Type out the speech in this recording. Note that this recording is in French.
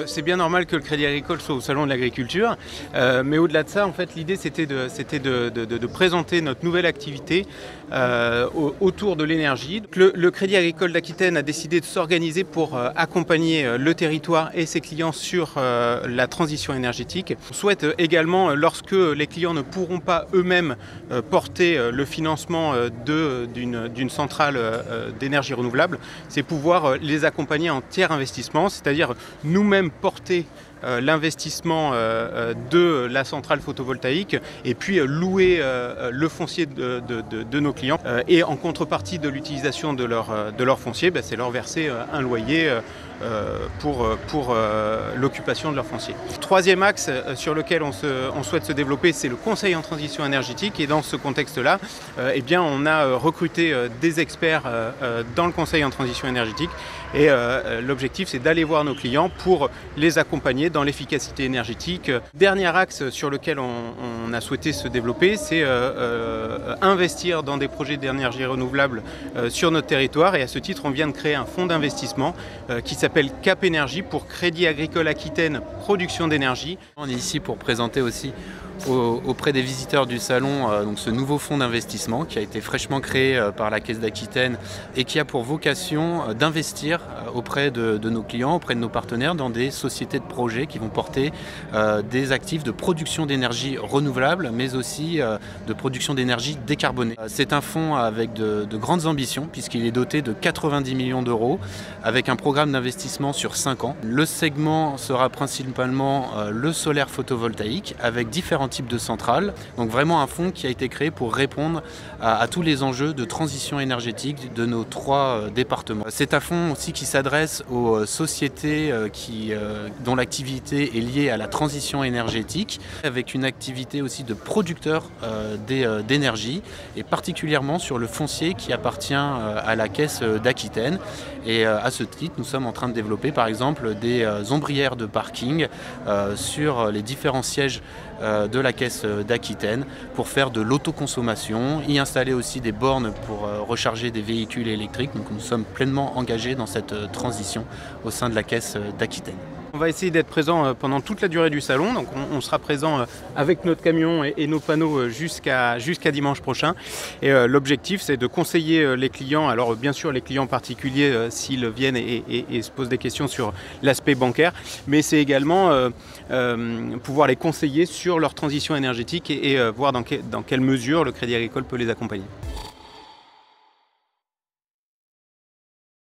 C'est bien normal que le Crédit Agricole soit au Salon de l'Agriculture, mais au-delà de ça, en fait, l'idée c'était de présenter notre nouvelle activité autour de l'énergie. Le Crédit Agricole d'Aquitaine a décidé de s'organiser pour accompagner le territoire et ses clients sur la transition énergétique. On souhaite également, lorsque les clients ne pourront pas eux-mêmes porter le financement d'une centrale d'énergie renouvelable, c'est pouvoir les accompagner en tiers investissement, c'est-à-dire nous-mêmes porter l'investissement de la centrale photovoltaïque et puis louer le foncier de nos clients. Et en contrepartie de l'utilisation de leur foncier, c'est leur verser un loyer pour l'occupation de leur foncier. Troisième axe sur lequel on souhaite se développer, c'est le conseil en transition énergétique. Et dans ce contexte-là, on a recruté des experts dans le conseil en transition énergétique. Et l'objectif, c'est d'aller voir nos clients pour les accompagner dans l'efficacité énergétique. Dernier axe sur lequel on a souhaité se développer, c'est investir dans des projets d'énergie renouvelable sur notre territoire. Et à ce titre, on vient de créer un fonds d'investissement qui s'appelle Cap Énergie pour Crédit Agricole Aquitaine Production d'énergie. On est ici pour présenter aussi auprès des visiteurs du salon donc ce nouveau fonds d'investissement qui a été fraîchement créé par la Caisse d'Aquitaine et qui a pour vocation d'investir auprès de nos clients, auprès de nos partenaires dans des sociétés de projets qui vont porter des actifs de production d'énergie renouvelable mais aussi de production d'énergie décarbonée. C'est un fonds avec de grandes ambitions puisqu'il est doté de 90 millions d'euros avec un programme d'investissement sur 5 ans. Le segment sera principalement le solaire photovoltaïque avec différents types de centrales. Donc vraiment un fonds qui a été créé pour répondre à tous les enjeux de transition énergétique de nos 3 départements. C'est un fonds aussi qui s'adresse aux sociétés dont l'activité est liée à la transition énergétique, avec une activité aussi de producteur d'énergie et particulièrement sur le foncier qui appartient à la Caisse d'Aquitaine. Et à ce titre, nous sommes en train de développer par exemple des ombrières de parking sur les différents sièges de la Caisse d'Aquitaine pour faire de l'autoconsommation, y installer aussi des bornes pour recharger des véhicules électriques. Donc nous sommes pleinement engagés dans cette transition au sein de la Caisse d'Aquitaine. On va essayer d'être présent pendant toute la durée du salon, donc on sera présent avec notre camion et nos panneaux jusqu'à dimanche prochain. Et l'objectif, c'est de conseiller les clients, alors bien sûr les clients particuliers s'ils viennent et se posent des questions sur l'aspect bancaire, mais c'est également pouvoir les conseiller sur leur transition énergétique et voir dans quelle mesure le Crédit Agricole peut les accompagner.